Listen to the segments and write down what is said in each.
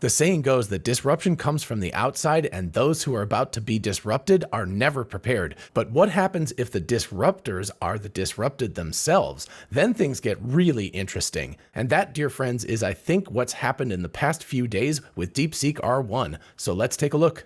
The saying goes that disruption comes from the outside, and those who are about to be disrupted are never prepared. But what happens if the disruptors are the disrupted themselves? Then things get really interesting. And that, dear friends, is I think what's happened in the past few days with Deepseek R1. So let's take a look.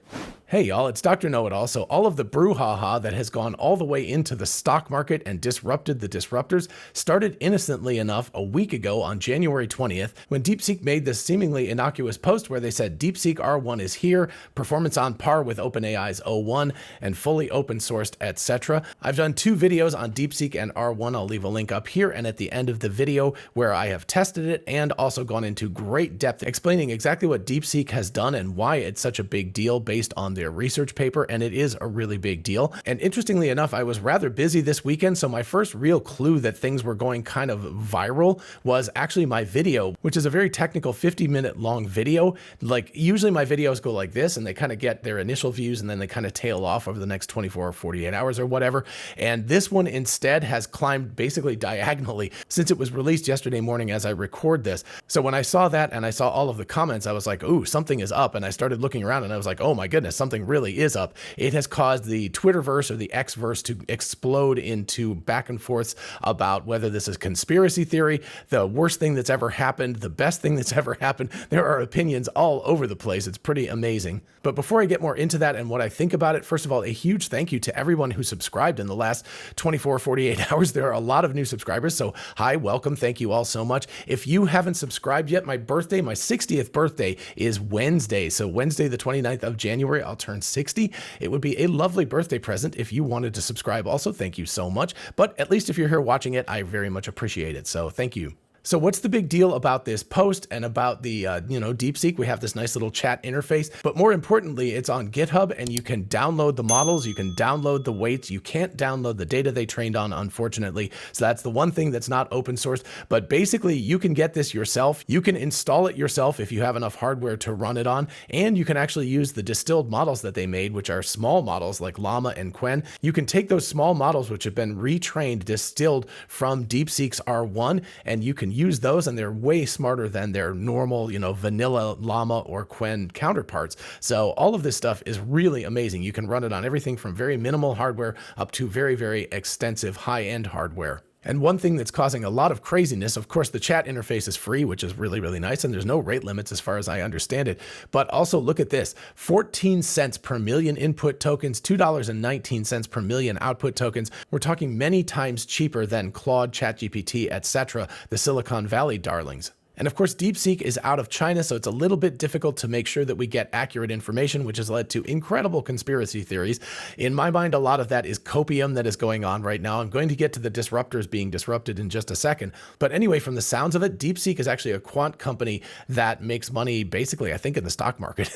Hey y'all, it's Dr. Know-It-All. So all of the brouhaha that has gone all the way into the stock market and disrupted the disruptors started innocently enough a week ago on January 20th when DeepSeek made this seemingly innocuous post where they said Deepseek R1 is here, performance on par with OpenAI's O1 and fully open sourced, etc. I've done 2 videos on DeepSeek and R1. I'll leave a link up here and at the end of the video where I have tested it and also gone into great depth explaining exactly what DeepSeek has done and why it's such a big deal based on their research paper, and it is a really big deal. And interestingly enough, I was rather busy this weekend, so my first real clue that things were going kind of viral was actually my video, which is a very technical 50-minute long video. Like usually my videos go like this and they kind of get their initial views and then they kind of tail off over the next 24 or 48 hours or whatever. And this one instead has climbed basically diagonally since it was released yesterday morning as I record this. So when I saw that and I saw all of the comments, I was like, ooh, something is up. And I started looking around and I was like, oh my goodness, something really is up. It has caused the Twitterverse or the Xverse to explode into back and forths about whether this is conspiracy theory, the worst thing that's ever happened, the best thing that's ever happened. There are opinions all over the place. It's pretty amazing. But before I get more into that and what I think about it, first of all, a huge thank you to everyone who subscribed in the last 24, 48 hours. There are a lot of new subscribers. So hi, welcome. Thank you all so much. If you haven't subscribed yet, my birthday, my 60th birthday is Wednesday. So Wednesday, the 29th of January, I'll turn 60. It would be a lovely birthday present if you wanted to subscribe. Also, thank you so much. But at least if you're here watching it, I very much appreciate it. So thank you. So what's the big deal about this post and about the, DeepSeek? We have this nice little chat interface, but more importantly, it's on GitHub and you can download the models, you can download the weights, you can't download the data they trained on, unfortunately. So that's the one thing that's not open source, but basically you can get this yourself. You can install it yourself if you have enough hardware to run it on, and you can actually use the distilled models that they made, which are small models like Llama and Quen. You can take those small models, which have been retrained, distilled from DeepSeek's R1, and you can use those, and they're way smarter than their normal, vanilla Llama or Quen counterparts. So all of this stuff is really amazing. You can run it on everything from very minimal hardware up to very, very extensive high-end hardware. And one thing that's causing a lot of craziness, of course, the chat interface is free, which is really, really nice. And there's no rate limits as far as I understand it. But also look at this, 14 cents per million input tokens, $2.19 per million output tokens. We're talking many times cheaper than Claude, ChatGPT, etc., the Silicon Valley darlings. And of course, DeepSeek is out of China, so it's a little bit difficult to make sure that we get accurate information, which has led to incredible conspiracy theories. In my mind, a lot of that is copium that is going on right now. I'm going to get to the disruptors being disrupted in just a second. But anyway, from the sounds of it, DeepSeek is actually a quant company that makes money basically, I think, in the stock market.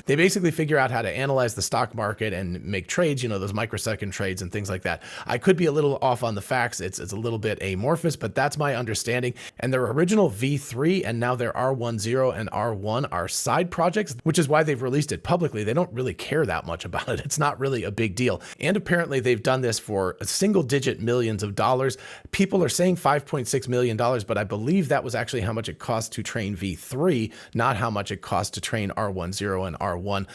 They basically figure out how to analyze the stock market and make trades, those microsecond trades and things like that. I could be a little off on the facts. It's a little bit amorphous, but that's my understanding. And their original V3 and now their R10 and R1 are side projects, which is why they've released it publicly. They don't really care that much about it. It's not really a big deal. And apparently they've done this for a single-digit millions of dollars. People are saying $5.6 million, but I believe that was actually how much it cost to train V3, not how much it cost to train R10 and R1.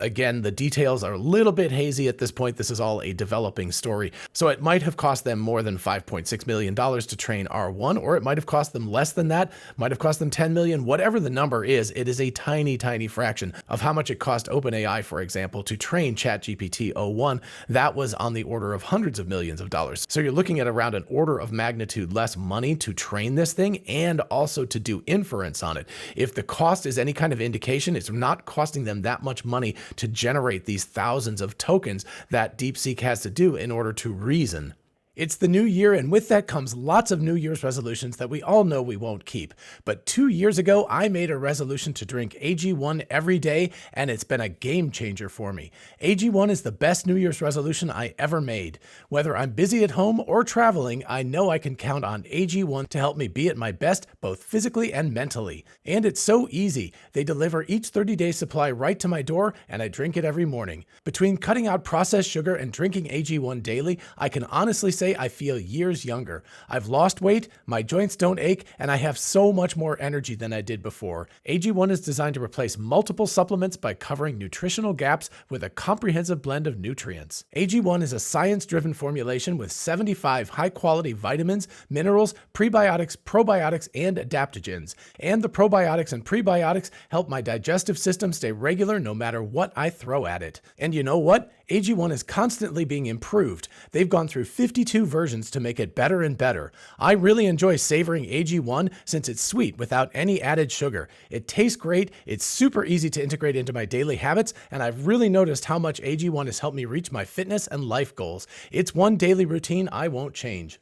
Again, the details are a little bit hazy at this point. This is all a developing story. So it might have cost them more than $5.6 million to train R1, or it might have cost them less than that, might have cost them 10 million, whatever the number is, it is a tiny, tiny fraction of how much it cost OpenAI, for example, to train ChatGPT O1. That was on the order of hundreds of millions of dollars. So you're looking at around an order of magnitude less money to train this thing and also to do inference on it. If the cost is any kind of indication, it's not costing them that much money to generate these thousands of tokens that DeepSeek has to do in order to reason. It's the new year, and with that comes lots of New Year's resolutions that we all know we won't keep. But 2 years ago, I made a resolution to drink AG1 every day, and it's been a game changer for me. AG1 is the best New Year's resolution I ever made. Whether I'm busy at home or traveling, I know I can count on AG1 to help me be at my best, both physically and mentally. And it's so easy. They deliver each 30-day supply right to my door, and I drink it every morning. Between cutting out processed sugar and drinking AG1 daily, I can honestly say I feel years younger. I've lost weight, my joints don't ache, and I have so much more energy than I did before. AG1 is designed to replace multiple supplements by covering nutritional gaps with a comprehensive blend of nutrients. AG1 is a science-driven formulation with 75 high-quality vitamins, minerals, prebiotics, probiotics, and adaptogens. And the probiotics and prebiotics help my digestive system stay regular no matter what I throw at it. And you know what? AG1 is constantly being improved. They've gone through 52 versions to make it better and better. I really enjoy savoring AG1 since it's sweet without any added sugar. It tastes great, it's super easy to integrate into my daily habits, and I've really noticed how much AG1 has helped me reach my fitness and life goals. It's one daily routine I won't change.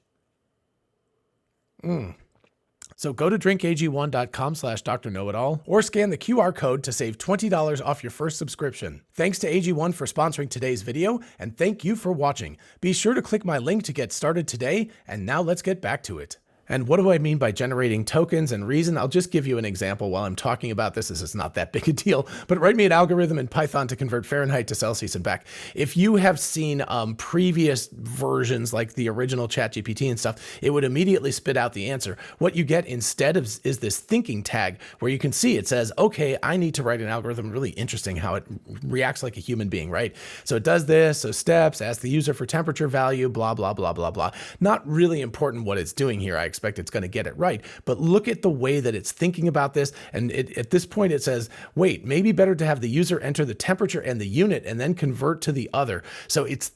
So go to drinkag1.com/drknowitall or scan the QR code to save $20 off your first subscription. Thanks to AG1 for sponsoring today's video, and thank you for watching. Be sure to click my link to get started today, and now let's get back to it. And what do I mean by generating tokens and reason? I'll just give you an example while I'm talking about this. This is not that big a deal, but write me an algorithm in Python to convert Fahrenheit to Celsius and back. If you have seen previous versions like the original ChatGPT and stuff, it would immediately spit out the answer. What you get instead is this thinking tag where you can see it says, okay, I need to write an algorithm. Really interesting how it reacts like a human being, right? So it does this, so steps, ask the user for temperature value, blah, blah, blah, blah, blah. Not really important what it's doing here. I expect it's going to get it right, but look at the way that it's thinking about this. And at this point it says, wait, maybe better to have the user enter the temperature and the unit and then convert to the other. So it's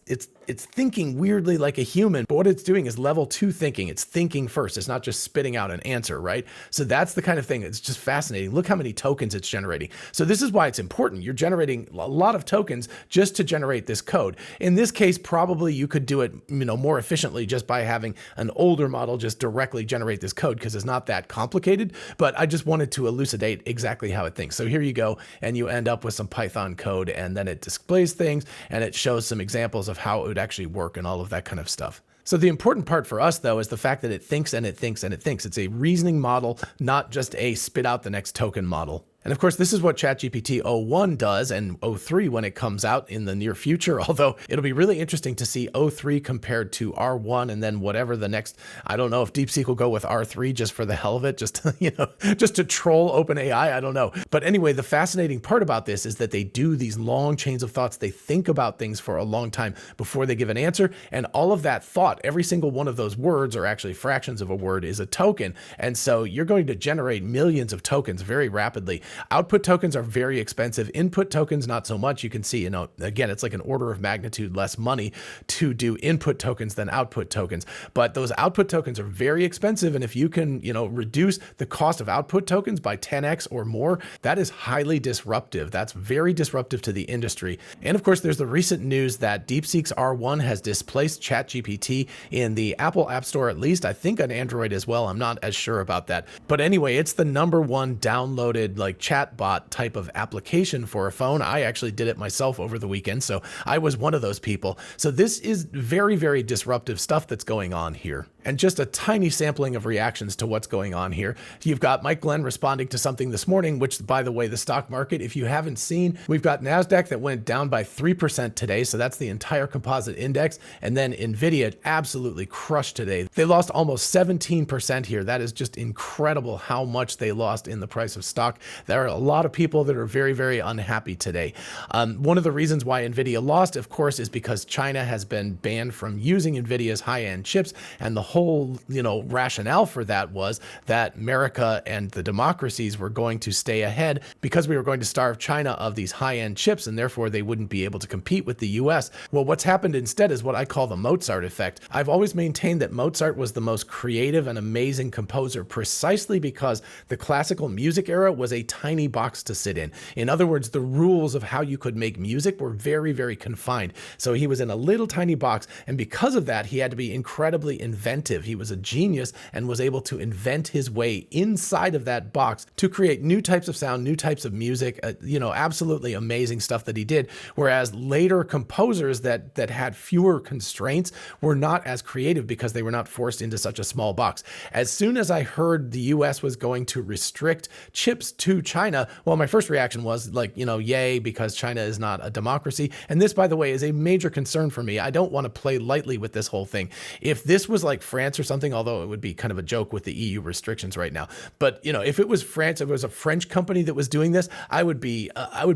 thinking weirdly like a human, but what it's doing is level 2 thinking. It's thinking first. It's not just spitting out an answer, right? So that's the kind of thing that's just fascinating. Look how many tokens it's generating. So this is why it's important. You're generating a lot of tokens just to generate this code. In this case, probably you could do it, more efficiently just by having an older model just directly generate this code because it's not that complicated, but I just wanted to elucidate exactly how it thinks. So here you go, and you end up with some Python code, and then it displays things, and it shows some examples of how it would actually work and all of that kind of stuff. So the important part for us, though, is the fact that it thinks and it thinks and it thinks. It's a reasoning model, not just a spit out the next token model. And of course, this is what ChatGPT O1 does, and O3 when it comes out in the near future, although it'll be really interesting to see O3 compared to R1 and then whatever the next, I don't know if Deepseek will go with R3 just for the hell of it, just to troll OpenAI, I don't know. But anyway, the fascinating part about this is that they do these long chains of thoughts. They think about things for a long time before they give an answer, and all of that thought, every single one of those words, or actually fractions of a word, is a token. And so you're going to generate millions of tokens very rapidly. Output tokens are very expensive. Input tokens, not so much. You can see, again, it's like an order of magnitude less money to do input tokens than output tokens. But those output tokens are very expensive. And if you can, reduce the cost of output tokens by 10x or more, that is highly disruptive. That's very disruptive to the industry. And of course, there's the recent news that Deepseek's R1 has displaced ChatGPT in the Apple App Store, at least. I think on Android as well. I'm not as sure about that. But anyway, it's the #1 downloaded chatbot type of application for a phone. I actually did it myself over the weekend, so I was one of those people. So this is very, very disruptive stuff that's going on here. And just a tiny sampling of reactions to what's going on here. You've got Mike Glenn responding to something this morning, which, by the way, the stock market, if you haven't seen, we've got NASDAQ that went down by 3% today. So that's the entire composite index. And then NVIDIA absolutely crushed today. They lost almost 17% here. That is just incredible how much they lost in the price of stock. There are a lot of people that are very, very unhappy today. One of the reasons why NVIDIA lost, of course, is because China has been banned from using NVIDIA's high-end chips. And the whole, rationale for that was that America and the democracies were going to stay ahead because we were going to starve China of these high-end chips, and therefore they wouldn't be able to compete with the US. Well, what's happened instead is what I call the Mozart effect. I've always maintained that Mozart was the most creative and amazing composer precisely because the classical music era was a tiny box to sit in. In other words, the rules of how you could make music were very, very confined. So he was in a little tiny box, and because of that, he had to be incredibly inventive. He was a genius and was able to invent his way inside of that box to create new types of sound, new types of music, absolutely amazing stuff that he did. Whereas later composers that had fewer constraints were not as creative because they were not forced into such a small box. As soon as I heard the US was going to restrict chips to China, well, my first reaction was like, yay, because China is not a democracy. And this, by the way, is a major concern for me. I don't want to play lightly with this whole thing. If this was like France or something, although it would be kind of a joke with the EU restrictions right now, but if it was France, if it was a French company that was doing this, I would be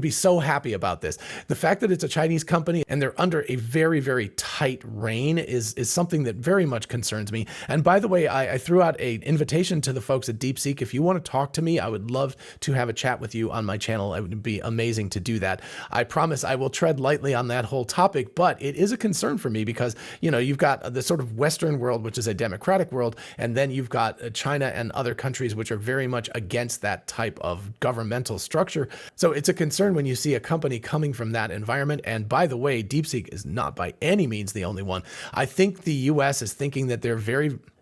so happy about this. The fact that it's a Chinese company and they're under a very, very tight rein is something that very much concerns me. And by the way, I threw out an invitation to the folks at Deepseek. If you want to talk to me, I would love to have a chat with you on my channel. It would be amazing to do that. I promise I will tread lightly on that whole topic, but it is a concern for me because, you've got the sort of Western world, which is a democratic world, and then you've got China and other countries which are very much against that type of governmental structure. So it's a concern when you see a company coming from that environment. And by the way, Deepseek is not by any means the only one. I think the US is thinking that they're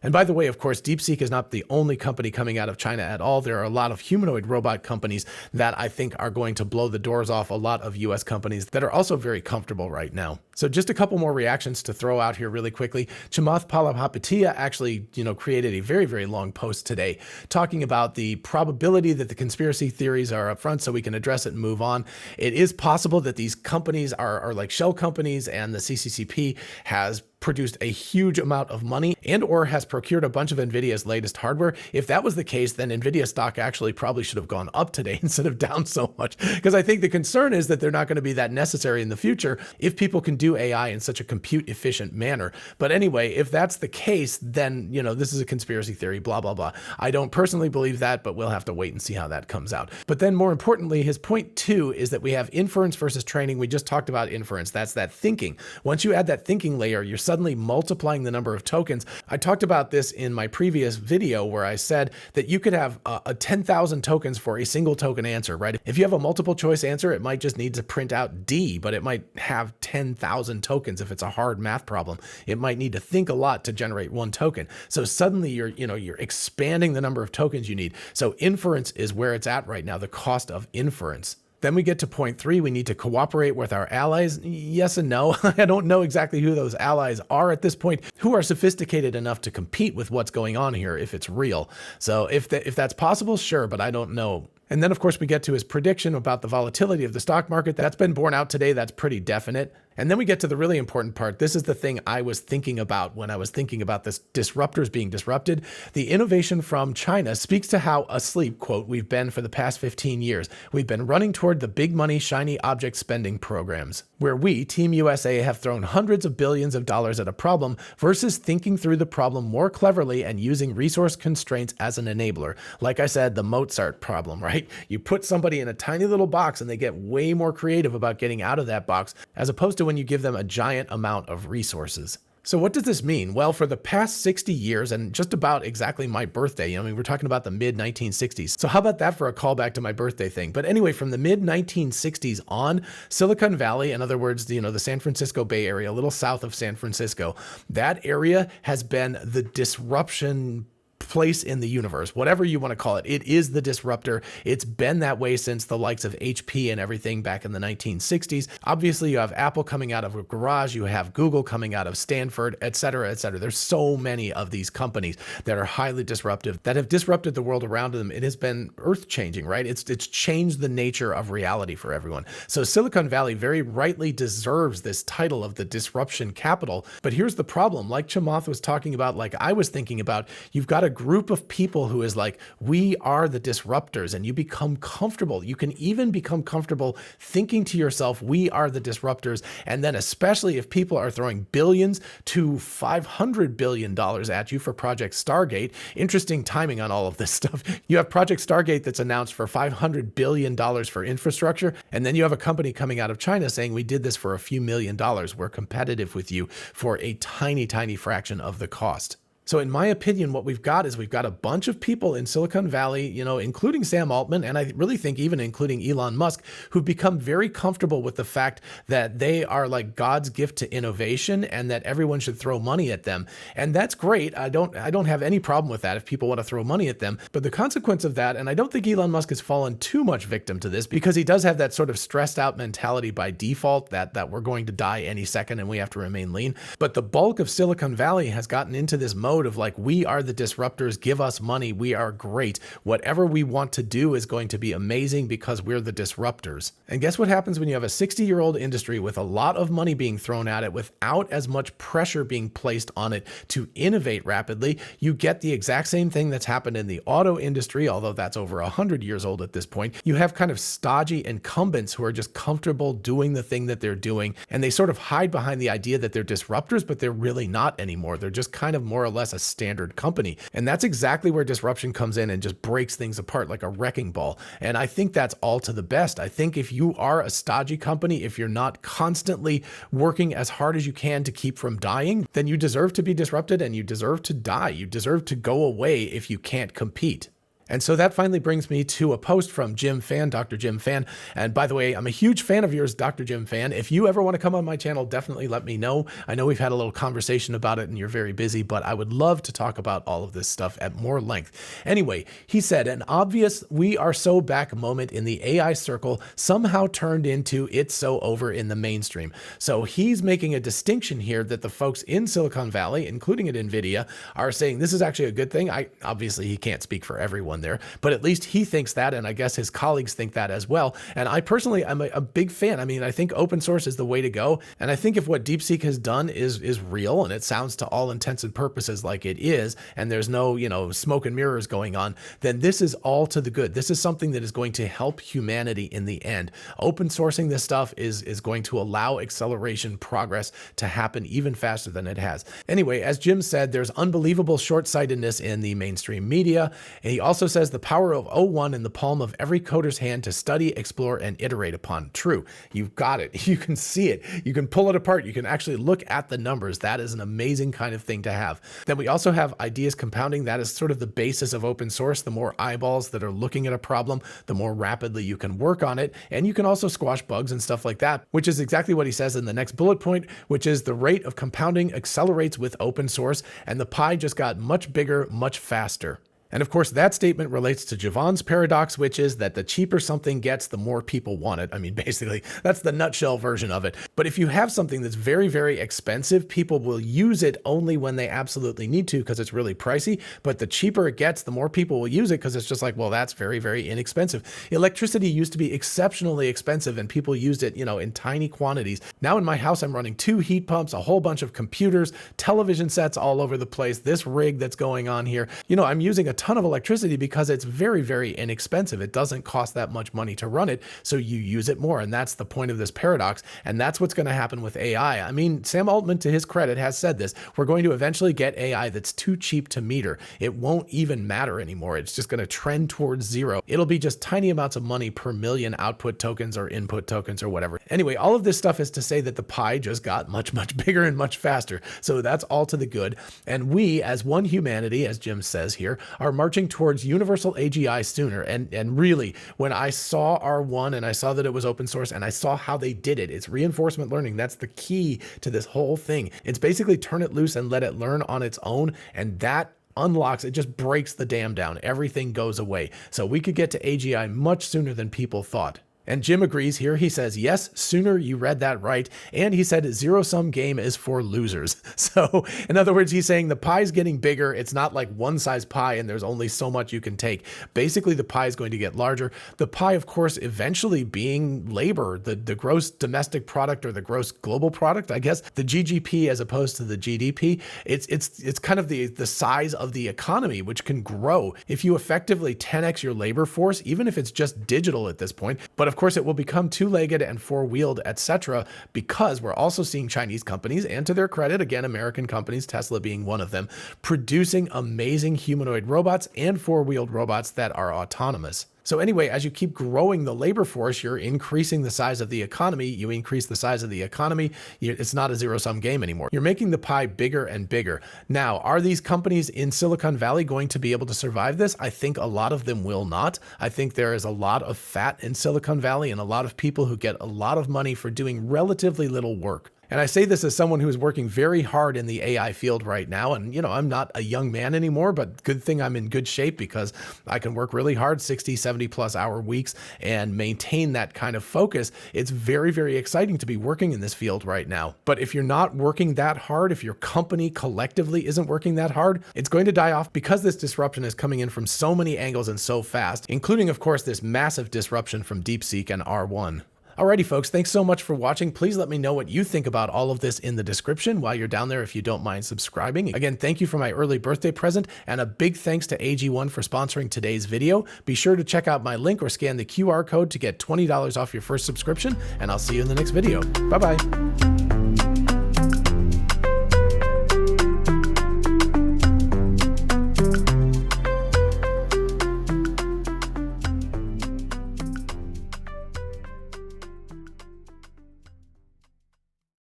and by the way, of course, Deepseek is not the only company coming out of China at all. There are a lot of humanoid robot companies that I think are going to blow the doors off a lot of US companies that are also very comfortable right now. So just a couple more reactions to throw out here really quickly. Chamath Palihapitiya actually, created a very, very long post today talking about the probability that the conspiracy theories are up front so we can address it and move on. It is possible that these companies are like shell companies and the CCCP has produced a huge amount of money and or has procured a bunch of NVIDIA's latest hardware. If that was the case, then NVIDIA stock actually probably should have gone up today instead of down so much, because I think the concern is that they're not going to be that necessary in the future if people can do AI in such a compute efficient manner. But anyway, if that's the case, then, this is a conspiracy theory, blah, blah, blah. I don't personally believe that, but we'll have to wait and see how that comes out. But then more importantly, his point two is that we have inference versus training. We just talked about inference. That's that thinking. Once you add that thinking layer, you're suddenly multiplying the number of tokens. I talked about this in my previous video where I said that you could have 10,000 tokens for a single token answer, right? If you have a multiple choice answer, it might just need to print out D, but it might have 10,000 tokens if it's a hard math problem. It might need to think a lot to generate one token. So suddenly you're expanding the number of tokens you need. So inference is where it's at right now, the cost of inference. Then we get to point three, we need to cooperate with our allies. Yes and no. I don't know exactly who those allies are at this point, who are sophisticated enough to compete with what's going on here if it's real. So if that's possible, sure, but I don't know. And then, of course, we get to his prediction about the volatility of the stock market. That's been borne out today. That's pretty definite. And then we get to the really important part. This is the thing I was thinking about when I was thinking about this disruptors being disrupted. The innovation from China speaks to how asleep, quote, we've been for the past 15 years. We've been running toward the big money, shiny object spending programs, where we, Team USA, have thrown hundreds of billions of dollars at a problem versus thinking through the problem more cleverly and using resource constraints as an enabler. Like I said, the Mozart problem, right? You put somebody in a tiny little box and they get way more creative about getting out of that box, as opposed to when you give them a giant amount of resources. So what does this mean? Well, for the past 60 years and just about exactly my birthday, we're talking about the mid 1960s. So how about that for a callback to my birthday thing? But anyway, from the mid 1960s on, Silicon Valley, in other words, the San Francisco Bay Area, a little south of San Francisco, that area has been the disruption place in the universe, whatever you want to call it. It is the disruptor. It's been that way since the likes of HP and everything back in the 1960s. Obviously, you have Apple coming out of a garage, you have Google coming out of Stanford, et cetera, et cetera. There's so many of these companies that are highly disruptive, that have disrupted the world around them. It has been earth-changing, right? It's changed the nature of reality for everyone. So Silicon Valley very rightly deserves this title of the disruption capital. But here's the problem. Like Chamath was talking about, like I was thinking about, you've got a group of people who is like, we are the disruptors, and you become comfortable. You can even become comfortable thinking to yourself, we are the disruptors. And then especially if people are throwing billions to $500 billion at you for Project Stargate, interesting timing on all of this stuff. You have Project Stargate that's announced for $500 billion for infrastructure. And then you have a company coming out of China saying, we did this for a few $1 million. We're competitive with you for a tiny, tiny fraction of the cost. So in my opinion, what we've got is we've got a bunch of people in Silicon Valley, including Sam Altman, and I really think even including Elon Musk, who've become very comfortable with the fact that they are like God's gift to innovation and that everyone should throw money at them. And that's great. I don't have any problem with that if people want to throw money at them. But the consequence of that, and I don't think Elon Musk has fallen too much victim to this, because he does have that sort of stressed out mentality by default that we're going to die any second and we have to remain lean. But the bulk of Silicon Valley has gotten into this mode mode of like, we are the disruptors, give us money, we are great. Whatever we want to do is going to be amazing because we're the disruptors. And guess what happens when you have a 60-year-old industry with a lot of money being thrown at it without as much pressure being placed on it to innovate rapidly? You get the exact same thing that's happened in the auto industry, although that's over 100 years old at this point. You have kind of stodgy incumbents who are just comfortable doing the thing that they're doing, and they sort of hide behind the idea that they're disruptors, but they're really not anymore. They're just kind of more or less a standard company. And that's exactly where disruption comes in and just breaks things apart like a wrecking ball. And I think that's all to the best. I think if you are a stodgy company, if you're not constantly working as hard as you can to keep from dying, then you deserve to be disrupted and you deserve to die. You deserve to go away if you can't compete. And so that finally brings me to a post from Jim Fan, Dr. Jim Fan. And by the way, I'm a huge fan of yours, Dr. Jim Fan. If you ever want to come on my channel, definitely let me know. I know we've had a little conversation about it and you're very busy, but I would love to talk about all of this stuff at more length. Anyway, he said, an obvious we are so back moment in the AI circle somehow turned into it's so over in the mainstream. So he's making a distinction here that the folks in Silicon Valley, including at NVIDIA, are saying this is actually a good thing. Obviously, he can't speak for everyone there, but at least he thinks that, and I guess his colleagues think that as well. And I personally am a big fan. I mean, I think open source is the way to go, and I think if what Deepseek has done is real, and it sounds to all intents and purposes like it is, and there's no, smoke and mirrors going on, then this is all to the good. This is something that is going to help humanity in the end. Open sourcing this stuff is going to allow acceleration progress to happen even faster than it has. Anyway, as Jim said, there's unbelievable short-sightedness in the mainstream media, and he also says the power of O1 in the palm of every coder's hand to study, explore, and iterate upon. True. You've got it. You can see it. You can pull it apart. You can actually look at the numbers. That is an amazing kind of thing to have. Then we also have ideas compounding. That is sort of the basis of open source. The more eyeballs that are looking at a problem, the more rapidly you can work on it. And you can also squash bugs and stuff like that, which is exactly what he says in the next bullet point, which is the rate of compounding accelerates with open source, and the pie just got much bigger, much faster. And of course, that statement relates to Jevon's paradox, which is that the cheaper something gets, the more people want it. I mean, basically, that's the nutshell version of it. But if you have something that's very, very expensive, people will use it only when they absolutely need to because it's really pricey. But the cheaper it gets, the more people will use it because it's just like, well, that's very, very inexpensive. Electricity used to be exceptionally expensive and people used it, in tiny quantities. Now in my house, I'm running 2 heat pumps, a whole bunch of computers, television sets all over the place, this rig that's going on here. I'm using a ton of electricity because it's very, very inexpensive. It doesn't cost that much money to run it, so you use it more. And that's the point of this paradox. And that's what's going to happen with AI. I mean, Sam Altman, to his credit, has said this. We're going to eventually get AI that's too cheap to meter. It won't even matter anymore. It's just going to trend towards zero. It'll be just tiny amounts of money per million output tokens or input tokens or whatever. Anyway, all of this stuff is to say that the pie just got much, much bigger and much faster. So that's all to the good. And we, as one humanity, as Jim says here, are marching towards universal AGI sooner. And really, when I saw R1 and I saw that it was open source and I saw how they did it, it's reinforcement learning. That's the key to this whole thing. It's basically turn it loose and let it learn on its own. And that unlocks, it just breaks the dam down. Everything goes away. So we could get to AGI much sooner than people thought. And Jim agrees here. He says, yes, sooner, you read that right. And he said zero-sum game is for losers. So in other words, he's saying the pie's getting bigger. It's not like one size pie and there's only so much you can take. Basically, the pie is going to get larger. The pie, of course, eventually being labor, the gross domestic product or the gross global product, I guess, the GGP as opposed to the GDP. It's kind of the size of the economy, which can grow if you effectively 10x your labor force, even if it's just digital at this point. But of course, it will become two-legged and four-wheeled, etc., because we're also seeing Chinese companies, and to their credit, again, American companies, Tesla being one of them, producing amazing humanoid robots and four-wheeled robots that are autonomous. So anyway, as you keep growing the labor force, you're increasing the size of the economy. You increase the size of the economy. It's not a zero-sum game anymore. You're making the pie bigger and bigger. Now, are these companies in Silicon Valley going to be able to survive this? I think a lot of them will not. I think there is a lot of fat in Silicon Valley and a lot of people who get a lot of money for doing relatively little work. And I say this as someone who is working very hard in the AI field right now. And, I'm not a young man anymore, but good thing I'm in good shape because I can work really hard, 60, 70 plus hour weeks, and maintain that kind of focus. It's very, very exciting to be working in this field right now. But if you're not working that hard, if your company collectively isn't working that hard, it's going to die off because this disruption is coming in from so many angles and so fast, including, of course, this massive disruption from Deepseek and R1. Alrighty, folks, thanks so much for watching. Please let me know what you think about all of this in the description while you're down there if you don't mind subscribing. Again, thank you for my early birthday present, and a big thanks to AG1 for sponsoring today's video. Be sure to check out my link or scan the QR code to get $20 off your first subscription, and I'll see you in the next video. Bye-bye.